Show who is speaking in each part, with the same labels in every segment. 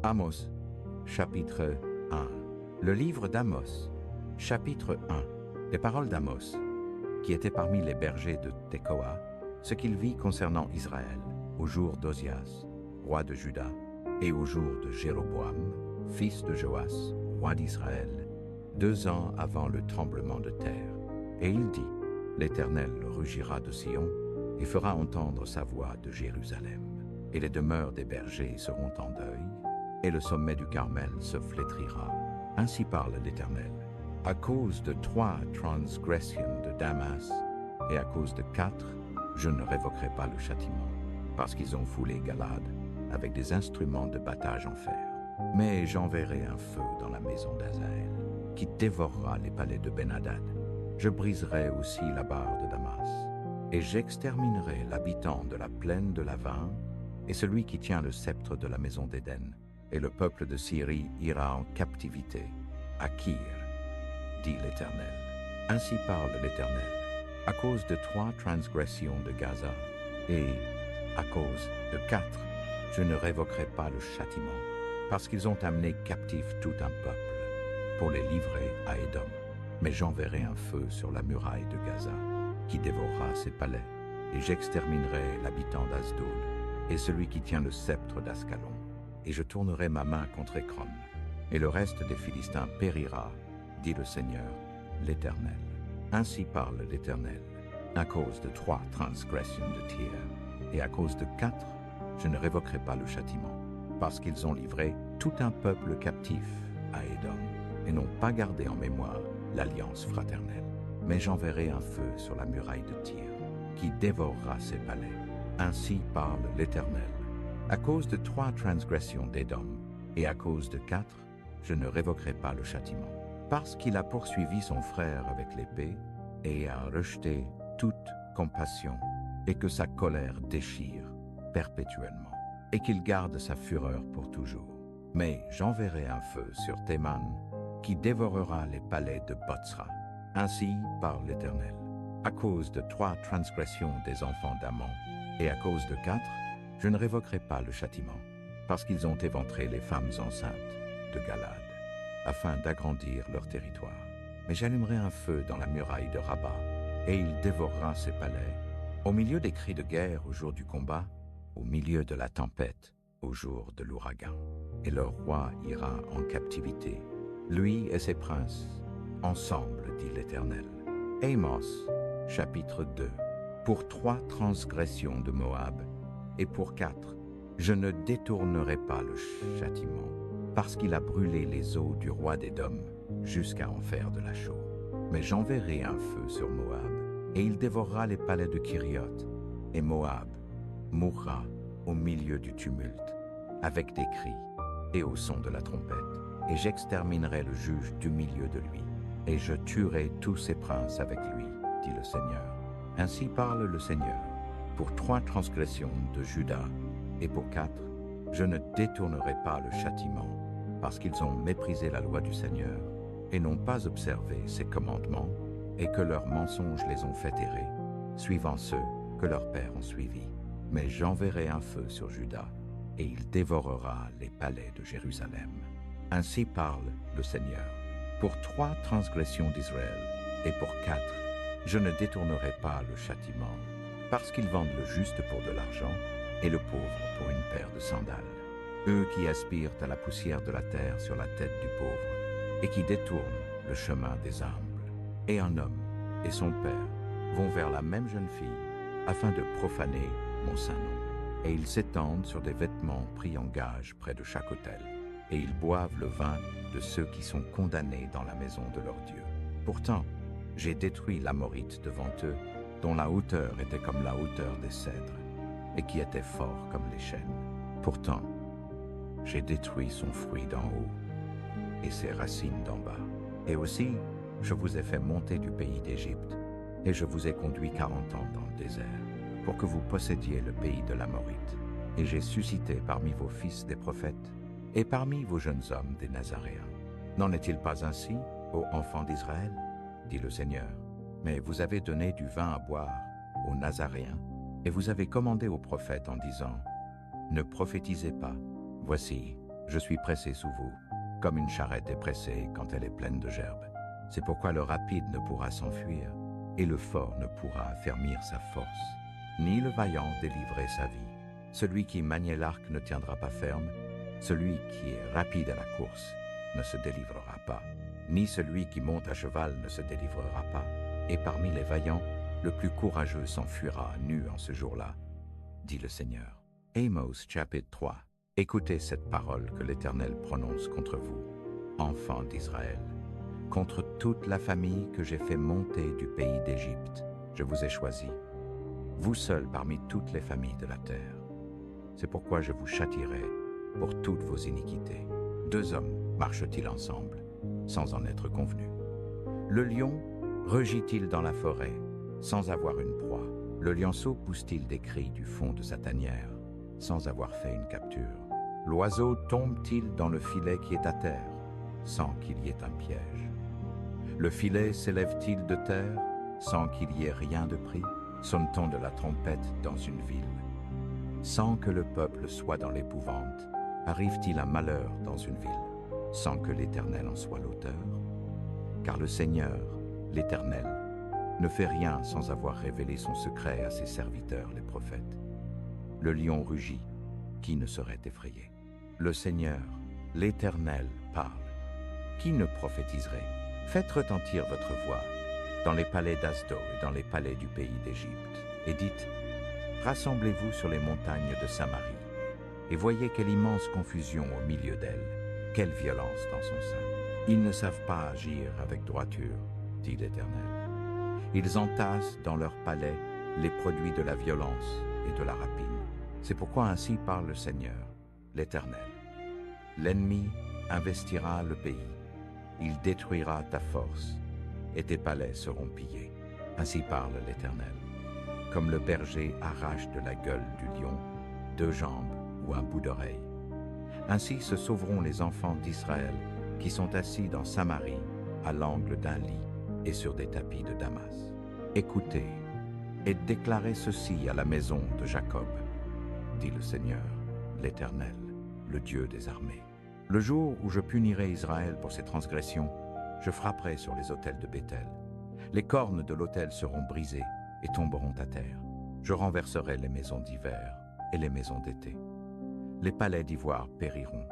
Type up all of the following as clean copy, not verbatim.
Speaker 1: Amos, chapitre 1. Le livre d'Amos, chapitre 1. Les paroles d'Amos, qui était parmi les bergers de Tekoa, ce qu'il vit concernant Israël, au jour d'Ozias, roi de Juda, et au jour de Jéroboam, fils de Joas, roi d'Israël, 2 ans avant le tremblement de terre. Et il dit, l'Éternel rugira de Sion et fera entendre sa voix de Jérusalem. Et les demeures des bergers seront en deuil, et le sommet du Carmel se flétrira. Ainsi parle l'Éternel. À cause de 3 transgressions de Damas, et à cause de 4, je ne révoquerai pas le châtiment, parce qu'ils ont foulé Galad avec des instruments de battage en fer. Mais j'enverrai un feu dans la maison d'Azaël, qui dévorera les palais de Ben-Hadad. Je briserai aussi la barre de Damas, et j'exterminerai l'habitant de la plaine de Lavin, et celui qui tient le sceptre de la maison d'Éden. Et le peuple de Syrie ira en captivité à Kir, dit l'Éternel. Ainsi parle l'Éternel, à cause de 3 transgressions de Gaza, et à cause de 4, je ne révoquerai pas le châtiment, parce qu'ils ont amené captif tout un peuple, pour les livrer à Édom. Mais j'enverrai un feu sur la muraille de Gaza, qui dévorera ses palais, et j'exterminerai l'habitant d'Asdod, et celui qui tient le sceptre d'Ascalon. Et je tournerai ma main contre Écron, et le reste des Philistins périra, dit le Seigneur, l'Éternel. Ainsi parle l'Éternel, à cause de 3 transgressions de Tyr, et à cause de 4, je ne révoquerai pas le châtiment, parce qu'ils ont livré tout un peuple captif à Édom, et n'ont pas gardé en mémoire l'alliance fraternelle. Mais j'enverrai un feu sur la muraille de Tyr, qui dévorera ses palais. Ainsi parle l'Éternel. À cause de 3 transgressions d'Édom, et à cause de 4, je ne révoquerai pas le châtiment, parce qu'il a poursuivi son frère avec l'épée, et a rejeté toute compassion, et que sa colère déchire perpétuellement, et qu'il garde sa fureur pour toujours. Mais j'enverrai un feu sur Théman, qui dévorera les palais de Botsra. Ainsi parle l'Éternel. À cause de 3 transgressions des enfants d'Ammon, et à cause de 4, je ne révoquerai pas le châtiment, parce qu'ils ont éventré les femmes enceintes de Galad, afin d'agrandir leur territoire. Mais j'allumerai un feu dans la muraille de Rabat, et il dévorera ses palais, au milieu des cris de guerre au jour du combat, au milieu de la tempête, au jour de l'ouragan. Et leur roi ira en captivité, lui et ses princes, ensemble, dit l'Éternel. Amos, chapitre 2. Pour 3 transgressions de Moab, et pour 4, je ne détournerai pas le châtiment, parce qu'il a brûlé les eaux du roi d'Édom jusqu'à en faire de la chaux. Mais j'enverrai un feu sur Moab, et il dévorera les palais de Kirioth, et Moab mourra au milieu du tumulte, avec des cris et au son de la trompette. Et j'exterminerai le juge du milieu de lui, et je tuerai tous ses princes avec lui, dit le Seigneur. Ainsi parle le Seigneur. Pour 3 transgressions de Juda, et pour 4, je ne détournerai pas le châtiment, parce qu'ils ont méprisé la loi du Seigneur, et n'ont pas observé ses commandements, et que leurs mensonges les ont fait errer, suivant ceux que leurs pères ont suivis. Mais j'enverrai un feu sur Juda, et il dévorera les palais de Jérusalem. Ainsi parle le Seigneur. Pour 3 transgressions d'Israël, et pour 4, je ne détournerai pas le châtiment, parce qu'ils vendent le juste pour de l'argent, et le pauvre pour une paire de sandales. Eux qui aspirent à la poussière de la terre sur la tête du pauvre, et qui détournent le chemin des humbles. Et un homme et son père vont vers la même jeune fille, afin de profaner mon saint nom. Et ils s'étendent sur des vêtements pris en gage près de chaque autel, et ils boivent le vin de ceux qui sont condamnés dans la maison de leur Dieu. Pourtant, j'ai détruit l'Amorite devant eux, dont la hauteur était comme la hauteur des cèdres, et qui était fort comme les chênes. Pourtant, j'ai détruit son fruit d'en haut, et ses racines d'en bas. Et aussi, je vous ai fait monter du pays d'Égypte, et je vous ai conduit 40 ans dans le désert, pour que vous possédiez le pays de l'Amorite. Et j'ai suscité parmi vos fils des prophètes, et parmi vos jeunes hommes des Nazaréens. N'en est-il pas ainsi, ô enfants d'Israël, dit le Seigneur? Mais vous avez donné du vin à boire aux Nazaréens, et vous avez commandé aux prophètes en disant, ne prophétisez pas. Voici, Je suis pressé sous vous, comme une charrette est pressée quand elle est pleine de gerbes. C'est pourquoi le rapide ne pourra s'enfuir, et le fort ne pourra affermir sa force, ni le vaillant délivrer sa vie. Celui qui maniait l'arc ne tiendra pas ferme, celui qui est rapide à la course ne se délivrera pas, ni celui qui monte à cheval ne se délivrera pas, et parmi les vaillants, le plus courageux s'enfuira nu en ce jour-là, dit le Seigneur. Amos chapitre 3. Écoutez cette parole que l'Éternel prononce contre vous, enfants d'Israël, contre toute la famille que j'ai fait monter du pays d'Égypte. Je vous ai choisis, vous seuls parmi toutes les familles de la terre. C'est pourquoi je vous châtierai pour toutes vos iniquités. 2 hommes marchent-ils ensemble, sans en être convenus? Le lion rugit-il dans la forêt, sans avoir une proie? Le lionceau pousse-t-il des cris du fond de sa tanière, sans avoir fait une capture? L'oiseau tombe-t-il dans le filet qui est à terre, sans qu'il y ait un piège? Le filet s'élève-t-il de terre, sans qu'il y ait rien de pris? Sonne-t-on de la trompette dans une ville? Sans que le peuple soit dans l'épouvante, arrive-t-il un malheur dans une ville, sans que l'Éternel en soit l'auteur? Car le Seigneur, l'Éternel, ne fait rien sans avoir révélé son secret à ses serviteurs les prophètes. Le lion rugit, qui ne serait effrayé? Le Seigneur, l'Éternel, parle. Qui ne prophétiserait? Faites retentir votre voix dans les palais d'Asdo et dans les palais du pays d'Égypte, et dites: rassemblez-vous sur les montagnes de Samarie, et voyez quelle immense confusion au milieu d'elle, quelle violence dans son sein. Ils ne savent pas agir avec droiture, dit l'Éternel. Ils entassent dans leurs palais les produits de la violence et de la rapine. C'est pourquoi ainsi parle le Seigneur, l'Éternel. L'ennemi investira le pays, il détruira ta force, et tes palais seront pillés. Ainsi parle l'Éternel. Comme le berger arrache de la gueule du lion 2 jambes ou un bout d'oreille, ainsi se sauveront les enfants d'Israël qui sont assis dans Samarie, à l'angle d'un lit et sur des tapis de Damas. Écoutez et déclarez ceci à la maison de Jacob, dit le Seigneur, l'Éternel, le Dieu des armées. Le jour où je punirai Israël pour ses transgressions, je frapperai sur les autels de Béthel. Les cornes de l'autel seront brisées et tomberont à terre. Je renverserai les maisons d'hiver et les maisons d'été. Les palais d'ivoire périront.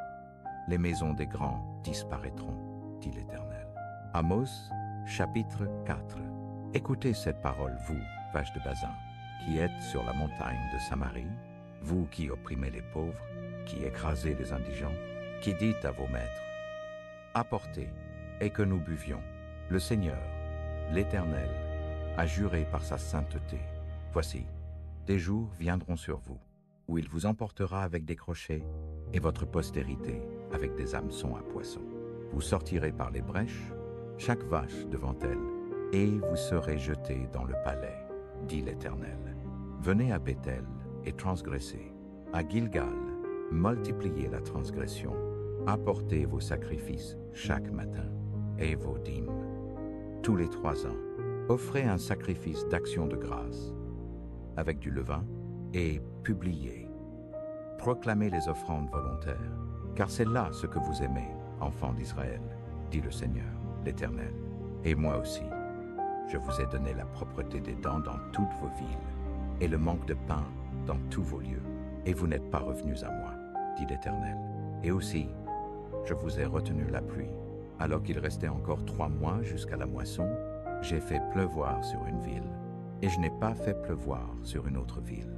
Speaker 1: Les maisons des grands disparaîtront, dit l'Éternel. Amos, chapitre 4. Écoutez cette parole, vous, vaches de Bazin, qui êtes sur la montagne de Samarie, vous qui opprimez les pauvres, qui écrasez les indigents, qui dites à vos maîtres: apportez, et que nous buvions. Le Seigneur, l'Éternel, a juré par sa sainteté. Voici, des jours viendront sur vous, où il vous emportera avec des crochets, et votre postérité avec des hameçons à poisson. Vous sortirez par les brèches, chaque vache devant elle, et vous serez jetés dans le palais, dit l'Éternel. Venez à Béthel et transgressez. À Gilgal, multipliez la transgression. Apportez vos sacrifices chaque matin et vos dîmes. Tous les 3 ans, offrez un sacrifice d'action de grâce avec du levain et publiez. Proclamez les offrandes volontaires, car c'est là ce que vous aimez, enfants d'Israël, dit le Seigneur, l'Éternel. Et moi aussi, je vous ai donné la propreté des dents dans toutes vos villes, et le manque de pain dans tous vos lieux, et vous n'êtes pas revenus à moi, dit l'Éternel. Et aussi, je vous ai retenu la pluie. Alors qu'il restait encore 3 mois jusqu'à la moisson, j'ai fait pleuvoir sur une ville, et je n'ai pas fait pleuvoir sur une autre ville.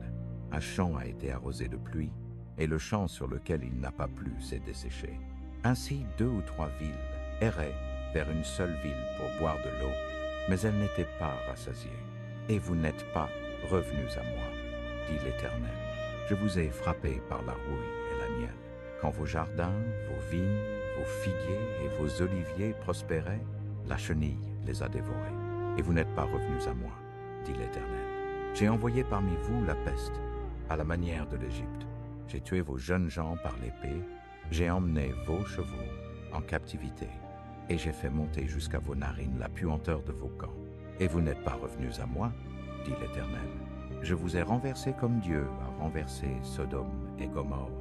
Speaker 1: Un champ a été arrosé de pluie, et le champ sur lequel il n'a pas plu s'est desséché. Ainsi 2 ou 3 villes erraient vers une seule ville pour boire de l'eau, mais elles n'étaient pas rassasiées. Et vous n'êtes pas revenus à moi, dit l'Éternel. Je vous ai frappé par la rouille et la miel. Quand vos jardins, vos vignes, vos figuiers et vos oliviers prospéraient, la chenille les a dévorés. Et vous n'êtes pas revenus à moi, dit l'Éternel. J'ai envoyé parmi vous la peste, à la manière de l'Égypte. J'ai tué vos jeunes gens par l'épée, j'ai emmené vos chevaux en captivité, et j'ai fait monter jusqu'à vos narines la puanteur de vos camps. Et vous n'êtes pas revenus à moi, dit l'Éternel. Je vous ai renversé comme Dieu a renversé Sodome et Gomorrhe,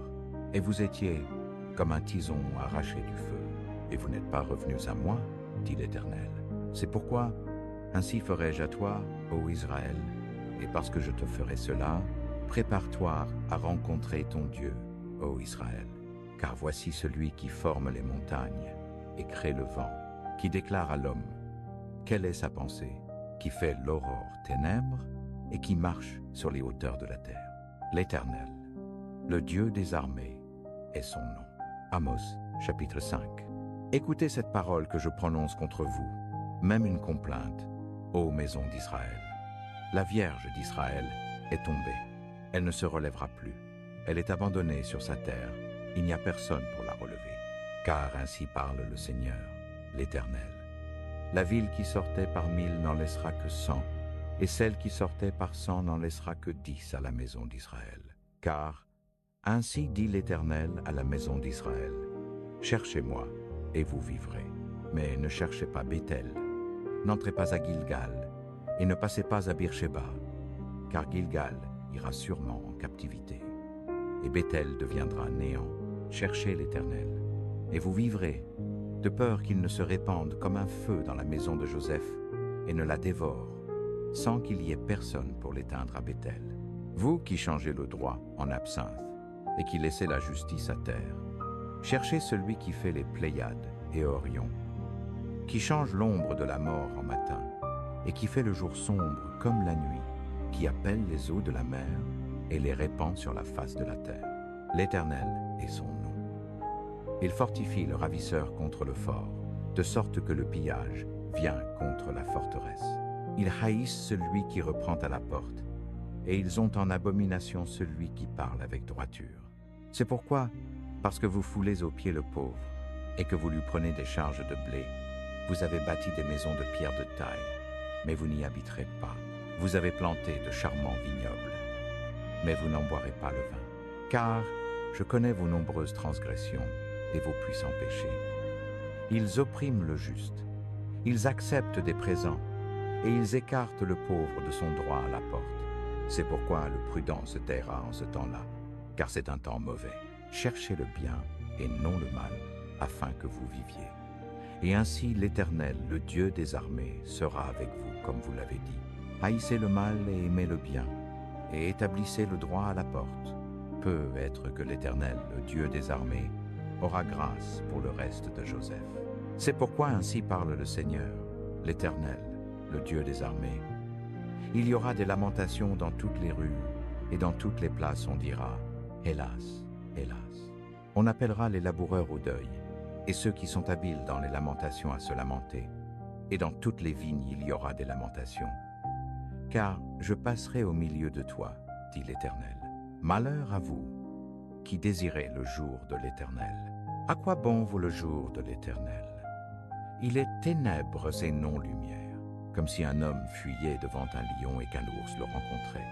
Speaker 1: et vous étiez comme un tison arraché du feu. Et vous n'êtes pas revenus à moi, dit l'Éternel. C'est pourquoi, ainsi ferai-je à toi, ô Israël, et parce que je te ferai cela, prépare-toi à rencontrer ton Dieu, ô Israël. Car voici celui qui forme les montagnes et crée le vent, qui déclare à l'homme quelle est sa pensée, qui fait l'aurore ténèbres et qui marche sur les hauteurs de la terre. L'Éternel, le Dieu des armées, est son nom. Amos, chapitre 5. Écoutez cette parole que je prononce contre vous, même une complainte, ô maison d'Israël. La Vierge d'Israël est tombée, elle ne se relèvera plus, elle est abandonnée sur sa terre, il n'y a personne pour la relever. Car ainsi parle le Seigneur, l'Éternel. La ville qui sortait par 1000 n'en laissera que 100, et celle qui sortait par 100 n'en laissera que 10 à la maison d'Israël. Car ainsi dit l'Éternel à la maison d'Israël, cherchez-moi, et vous vivrez. Mais ne cherchez pas Béthel, n'entrez pas à Gilgal, et ne passez pas à Beersheba, car Gilgal ira sûrement en captivité, et Béthel deviendra néant. Cherchez l'Éternel, et vous vivrez, de peur qu'il ne se répande comme un feu dans la maison de Joseph, et ne la dévore, sans qu'il y ait personne pour l'éteindre à Béthel. Vous qui changez le droit en absinthe, et qui laissez la justice à terre, cherchez celui qui fait les Pléiades et Orion, qui change l'ombre de la mort en matin, et qui fait le jour sombre comme la nuit, qui appelle les eaux de la mer et les répand sur la face de la terre. L'Éternel est son nom. Il fortifie le ravisseur contre le fort, de sorte que le pillage vient contre la forteresse. Ils haïssent celui qui reprend à la porte, et ils ont en abomination celui qui parle avec droiture. C'est pourquoi, parce que vous foulez aux pieds le pauvre, et que vous lui prenez des charges de blé, vous avez bâti des maisons de pierre de taille, mais vous n'y habiterez pas. Vous avez planté de charmants vignobles, mais vous n'en boirez pas le vin. Car je connais vos nombreuses transgressions et vos puissants péchés. Ils oppriment le juste, ils acceptent des présents, et ils écartent le pauvre de son droit à la porte. C'est pourquoi le prudent se taira en ce temps-là, car c'est un temps mauvais. Cherchez le bien et non le mal, afin que vous viviez. Et ainsi l'Éternel, le Dieu des armées, sera avec vous, comme vous l'avez dit. Haïssez le mal et aimez le bien, et établissez le droit à la porte. Peut être que l'Éternel, le Dieu des armées, aura grâce pour le reste de Joseph. C'est pourquoi ainsi parle le Seigneur, l'Éternel, le Dieu des armées. Il y aura des lamentations dans toutes les rues, et dans toutes les places on dira, hélas, hélas. On appellera les laboureurs au deuil, et ceux qui sont habiles dans les lamentations à se lamenter. Et dans toutes les vignes il y aura des lamentations. Car je passerai au milieu de toi, dit l'Éternel. Malheur à vous, qui désirez le jour de l'Éternel. À quoi bon vaut le jour de l'Éternel? Il est ténèbres et non lumière, comme si un homme fuyait devant un lion et qu'un ours le rencontrait,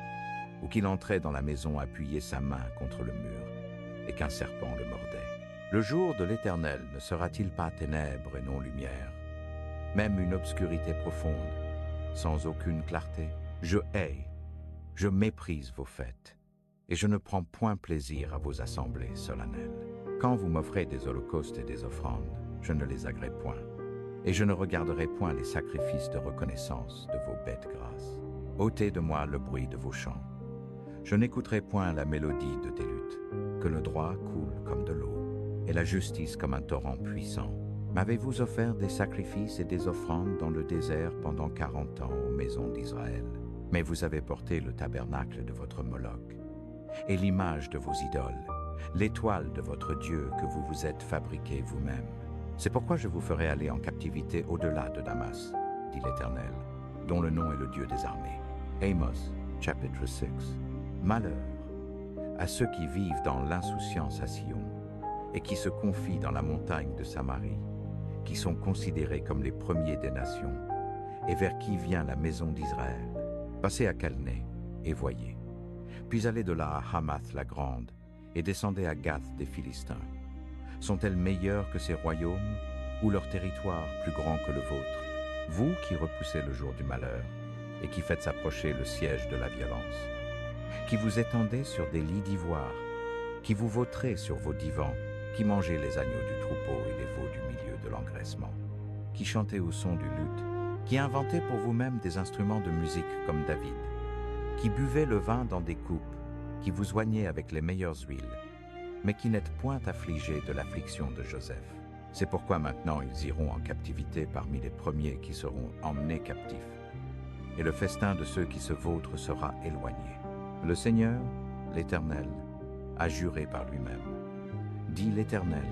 Speaker 1: ou qu'il entrait dans la maison appuyer sa main contre le mur, et qu'un serpent le mordait. Le jour de l'Éternel ne sera-t-il pas ténèbres et non lumière, même une obscurité profonde, sans aucune clarté? Je hais, je méprise vos fêtes, et je ne prends point plaisir à vos assemblées solennelles. Quand vous m'offrez des holocaustes et des offrandes, je ne les agrée point, et je ne regarderai point les sacrifices de reconnaissance de vos bêtes grasses. Ôtez de moi le bruit de vos chants. Je n'écouterai point la mélodie de tes luttes, que le droit coule comme de l'eau, et la justice comme un torrent puissant. M'avez-vous offert des sacrifices et des offrandes dans le désert pendant 40 ans aux maisons d'Israël? Mais vous avez porté le tabernacle de votre Moloch, et l'image de vos idoles, l'étoile de votre Dieu que vous vous êtes fabriqué vous-même. C'est pourquoi je vous ferai aller en captivité au-delà de Damas, dit l'Éternel, dont le nom est le Dieu des armées. Amos, chapitre 6. Malheur à ceux qui vivent dans l'insouciance à Sion, et qui se confient dans la montagne de Samarie, qui sont considérés comme les premiers des nations, et vers qui vient la maison d'Israël. Passez à Calné, et voyez. Puis allez de là à Hamath la grande, et descendez à Gath des Philistins. Sont-elles meilleures que ces royaumes, ou leur territoire plus grand que le vôtre? Vous qui repoussez le jour du malheur, et qui faites approcher le siège de la violence, qui vous étendez sur des lits d'ivoire, qui vous vautrez sur vos divans, qui mangeait les agneaux du troupeau et les veaux du milieu de l'engraissement, qui chantait au son du luth, qui inventait pour vous-même des instruments de musique comme David, qui buvait le vin dans des coupes, qui vous oignait avec les meilleures huiles, mais qui n'êtes point affligés de l'affliction de Joseph. C'est pourquoi maintenant ils iront en captivité parmi les premiers qui seront emmenés captifs, et le festin de ceux qui se vautrent sera éloigné. Le Seigneur, l'Éternel, a juré par lui-même. Dit l'Éternel,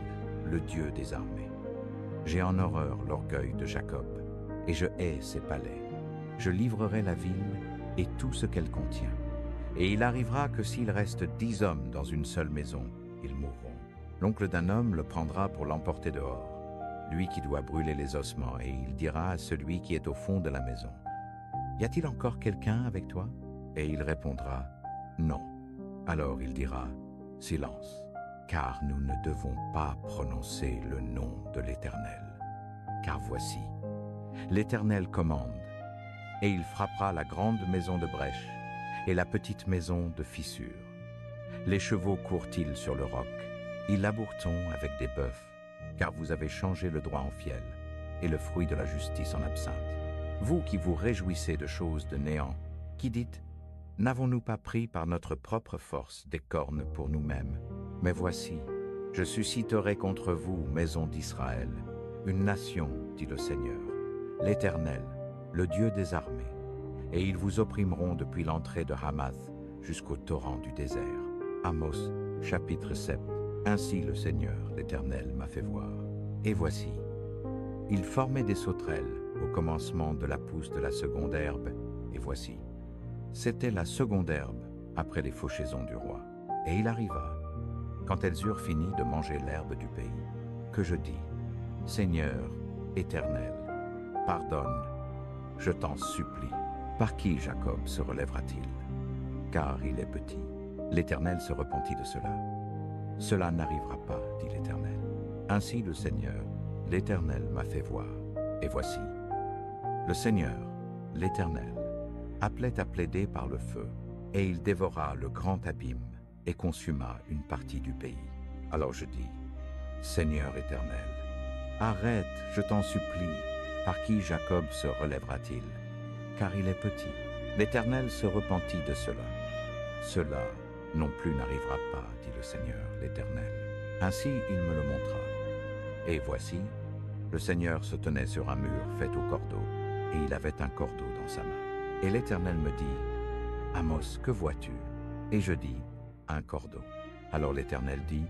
Speaker 1: le Dieu des armées. J'ai en horreur l'orgueil de Jacob, et je hais ses palais. Je livrerai la ville et tout ce qu'elle contient. Et il arrivera que s'il reste 10 hommes dans une seule maison, ils mourront. L'oncle d'un homme le prendra pour l'emporter dehors, lui qui doit brûler les ossements, et il dira à celui qui est au fond de la maison, « Y a-t-il encore quelqu'un avec toi ?» Et il répondra, « Non. » Alors il dira, « Silence, car nous ne devons pas prononcer le nom de l'Éternel. Car voici, l'Éternel commande, et il frappera la grande maison de brèche et la petite maison de fissure. Les chevaux courent-ils sur le roc, ils labourent-on avec des bœufs, car vous avez changé le droit en fiel et le fruit de la justice en absinthe. Vous qui vous réjouissez de choses de néant, qui dites, n'avons-nous pas pris par notre propre force des cornes pour nous-mêmes? Mais voici, je susciterai contre vous, maison d'Israël, une nation, dit le Seigneur, l'Éternel, le Dieu des armées, et ils vous opprimeront depuis l'entrée de Hamath jusqu'au torrent du désert. Amos, chapitre 7. Ainsi le Seigneur, l'Éternel, m'a fait voir. Et voici, il formait des sauterelles au commencement de la pousse de la seconde herbe, et voici, c'était la seconde herbe après les fauchaisons du roi. Et il arriva, quand elles eurent fini de manger l'herbe du pays, que je dis, Seigneur, Éternel, pardonne, je t'en supplie. Par qui Jacob se relèvera-t-il? Car il est petit. L'Éternel se repentit de cela. Cela n'arrivera pas, dit l'Éternel. Ainsi le Seigneur, l'Éternel m'a fait voir. Et voici, le Seigneur, l'Éternel, appelait à plaider par le feu, et il dévora le grand abîme et consuma une partie du pays. Alors je dis, Seigneur Éternel, arrête, je t'en supplie, par qui Jacob se relèvera-t-il? Car il est petit. L'Éternel se repentit de cela. Cela non plus n'arrivera pas, dit le Seigneur, l'Éternel. Ainsi il me le montra. Et voici, le Seigneur se tenait sur un mur fait au cordeau, et il avait un cordeau dans sa main. Et l'Éternel me dit, Amos, que vois-tu? Et je dis, un cordeau. Alors l'Éternel dit,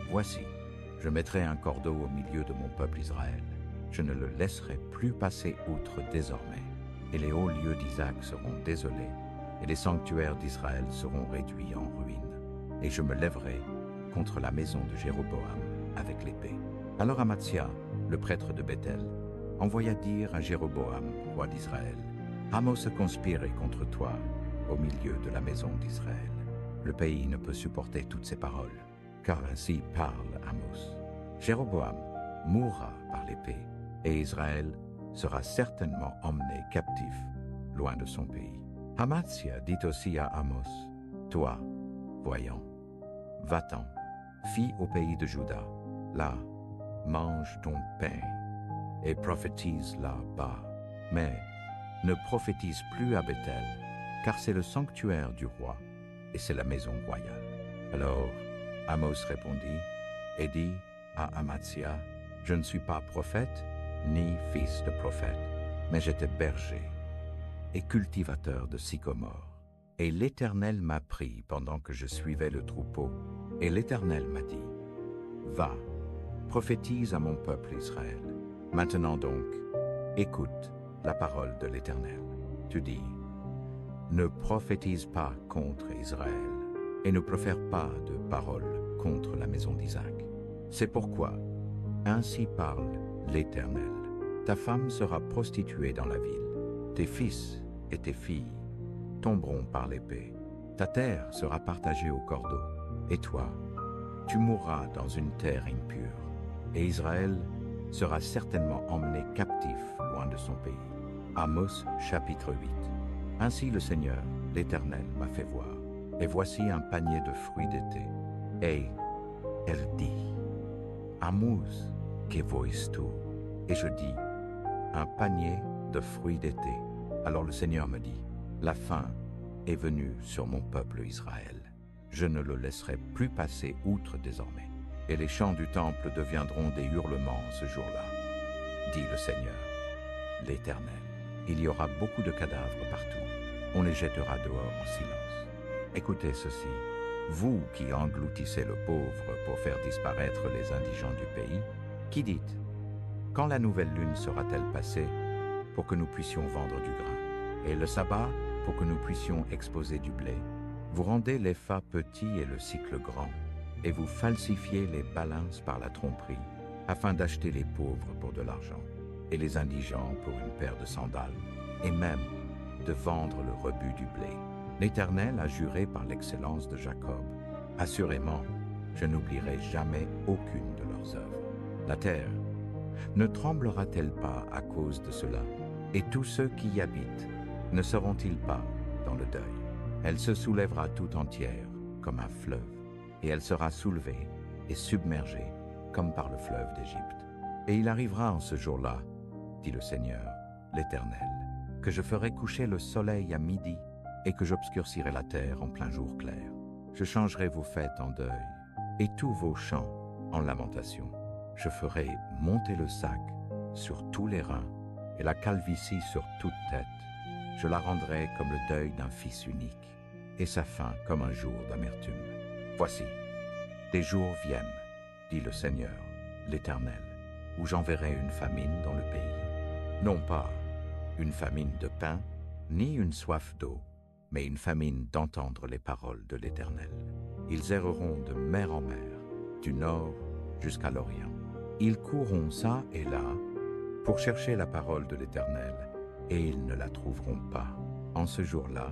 Speaker 1: voici, je mettrai un cordeau au milieu de mon peuple Israël. Je ne le laisserai plus passer outre désormais. Et les hauts lieux d'Isaac seront désolés, et les sanctuaires d'Israël seront réduits en ruines. Et je me lèverai contre la maison de Jéroboam avec l'épée. Alors Amatsia, le prêtre de Béthel, envoya dire à Jéroboam, roi d'Israël, Amos a conspiré contre toi au milieu de la maison d'Israël. Le pays ne peut supporter toutes ces paroles, car ainsi parle Amos. Jéroboam mourra par l'épée, et Israël sera certainement emmené captif, loin de son pays. Amatsia dit aussi à Amos, toi, voyons, va-t'en, fie au pays de Juda, là, mange ton pain, et prophétise là-bas. Mais ne prophétise plus à Béthel, car c'est le sanctuaire du roi, et c'est la maison royale. Alors Amos répondit et dit à Amatsia, je ne suis pas prophète, ni fils de prophète, mais j'étais berger et cultivateur de sycomore. Et l'Éternel m'a pris pendant que je suivais le troupeau, et l'Éternel m'a dit, va, prophétise à mon peuple Israël. Maintenant donc, écoute la parole de l'Éternel. Tu dis, ne prophétise pas contre Israël, et ne profère pas de paroles contre la maison d'Isaac. C'est pourquoi, ainsi parle l'Éternel. Ta femme sera prostituée dans la ville, tes fils et tes filles tomberont par l'épée, ta terre sera partagée au cordeau, et toi, tu mourras dans une terre impure, et Israël sera certainement emmené captif loin de son pays. Amos chapitre 8. Ainsi le Seigneur, l'Éternel, m'a fait voir, et voici un panier de fruits d'été. Et elle dit, Amuse kevoistu. Et je dis, un panier de fruits d'été. Alors le Seigneur me dit, la faim est venue sur mon peuple Israël. Je ne le laisserai plus passer outre désormais. Et les chants du temple deviendront des hurlements ce jour-là, dit le Seigneur, l'Éternel. Il y aura beaucoup de cadavres partout. On les jettera dehors en silence. Écoutez ceci, vous qui engloutissez le pauvre pour faire disparaître les indigents du pays, qui dites, quand la nouvelle lune sera-t-elle passée pour que nous puissions vendre du grain, et le sabbat pour que nous puissions exposer du blé? Vous rendez l'épha petit et le sicle grand, et vous falsifiez les balances par la tromperie, afin d'acheter les pauvres pour de l'argent, et les indigents pour une paire de sandales, et même de vendre le rebut du blé. L'Éternel a juré par l'excellence de Jacob. Assurément, je n'oublierai jamais aucune de leurs œuvres. La terre ne tremblera-t-elle pas à cause de cela? Et tous ceux qui y habitent ne seront-ils pas dans le deuil? Elle se soulèvera tout entière comme un fleuve, et elle sera soulevée et submergée comme par le fleuve d'Égypte. Et il arrivera en ce jour-là, dit le Seigneur, l'Éternel, que je ferai coucher le soleil à midi et que j'obscurcirai la terre en plein jour clair. Je changerai vos fêtes en deuil et tous vos chants en lamentation. Je ferai monter le sac sur tous les reins et la calvitie sur toute tête. Je la rendrai comme le deuil d'un fils unique et sa fin comme un jour d'amertume. Voici, des jours viennent, dit le Seigneur, l'Éternel, où j'enverrai une famine dans le pays. Non pas une famine de pain, ni une soif d'eau, mais une famine d'entendre les paroles de l'Éternel. Ils erreront de mer en mer, du nord jusqu'à l'Orient. Ils courront çà et là pour chercher la parole de l'Éternel, et ils ne la trouveront pas. En ce jour-là,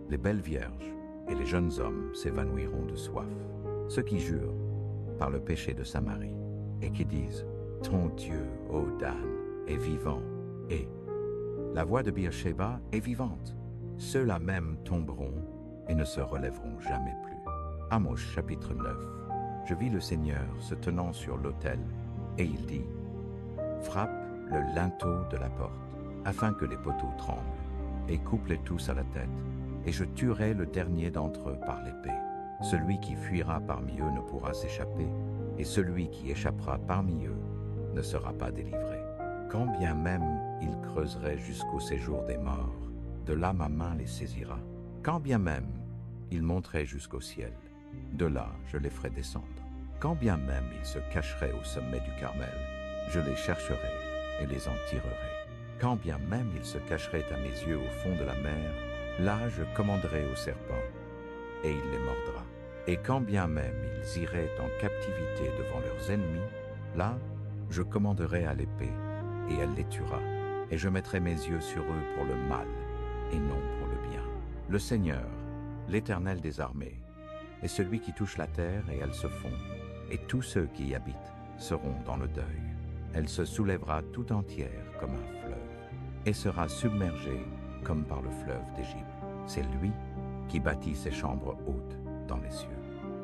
Speaker 1: les belles vierges et les jeunes hommes s'évanouiront de soif. Ceux qui jurent par le péché de Samarie et qui disent « Ton Dieu, ô Dan, est vivant » et « La voix de Beersheba est vivante », ceux-là même tomberont et ne se relèveront jamais plus. Amos chapitre 9. Je vis le Seigneur se tenant sur l'autel, et il dit, frappe le linteau de la porte, afin que les poteaux tremblent, et coupe-les tous à la tête, et je tuerai le dernier d'entre eux par l'épée. Celui qui fuira parmi eux ne pourra s'échapper, et celui qui échappera parmi eux ne sera pas délivré. Quand bien même ils creuseraient jusqu'au séjour des morts, de là ma main les saisira. Quand bien même ils monteraient jusqu'au ciel, de là je les ferai descendre. Quand bien même ils se cacheraient au sommet du Carmel, je les chercherai et les en tirerai. Quand bien même ils se cacheraient à mes yeux au fond de la mer, là je commanderai au serpent, et il les mordra. Et quand bien même ils iraient en captivité devant leurs ennemis, là je commanderai à l'épée, et elle les tuera. Et je mettrai mes yeux sur eux pour le mal, et non pour le bien. Le Seigneur, l'Éternel des armées, est celui qui touche la terre et elle se fond, et tous ceux qui y habitent seront dans le deuil. Elle se soulèvera tout entière comme un fleuve, et sera submergée comme par le fleuve d'Égypte. C'est lui qui bâtit ses chambres hautes dans les cieux,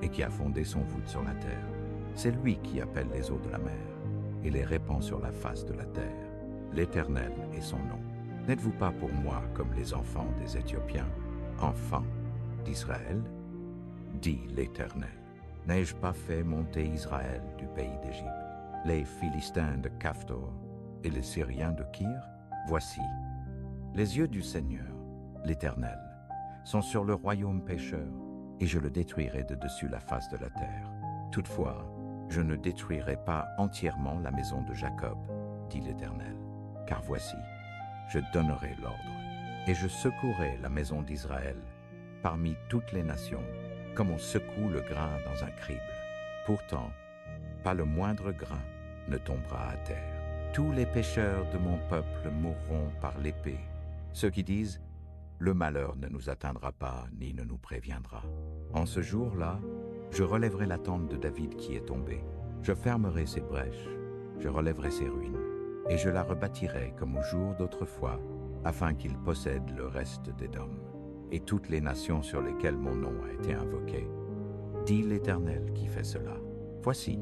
Speaker 1: et qui a fondé son voûte sur la terre. C'est lui qui appelle les eaux de la mer, et les répand sur la face de la terre. L'Éternel est son nom. N'êtes-vous pas pour moi comme les enfants des Éthiopiens, enfants d'Israël? Dit l'Éternel. N'ai-je pas fait monter Israël du pays d'Égypte, les Philistins de Caphtor et les Syriens de Kir? Voici, les yeux du Seigneur, l'Éternel, sont sur le royaume pécheur, et je le détruirai de dessus la face de la terre. Toutefois, je ne détruirai pas entièrement la maison de Jacob, dit l'Éternel, car voici, je donnerai l'ordre, et je secouerai la maison d'Israël parmi toutes les nations, comme on secoue le grain dans un crible. Pourtant, pas le moindre grain ne tombera à terre. Tous les pécheurs de mon peuple mourront par l'épée. Ceux qui disent « Le malheur ne nous atteindra pas, ni ne nous préviendra ». En ce jour-là, je relèverai la tente de David qui est tombée. Je fermerai ses brèches, je relèverai ses ruines, et je la rebâtirai comme au jour d'autrefois, afin qu'il possède le reste d'Édom et toutes les nations sur lesquelles mon nom a été invoqué. Dit l'Éternel qui fait cela. Voici,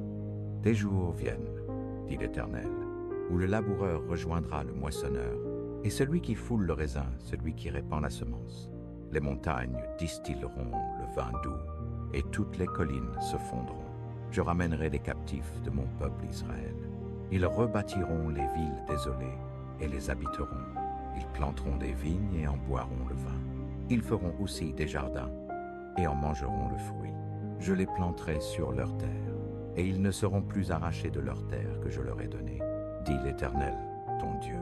Speaker 1: Des jours viennent, dit l'Éternel, où le laboureur rejoindra le moissonneur, et celui qui foule le raisin, celui qui répand la semence. Les montagnes distilleront le vin doux, et toutes les collines se fondront. Je ramènerai les captifs de mon peuple Israël. Ils rebâtiront les villes désolées et les habiteront. Ils planteront des vignes et en boiront le vin. Ils feront aussi des jardins et en mangeront le fruit. Je les planterai sur leur terre, et ils ne seront plus arrachés de leur terre que je leur ai donnée, dit l'Éternel, ton Dieu.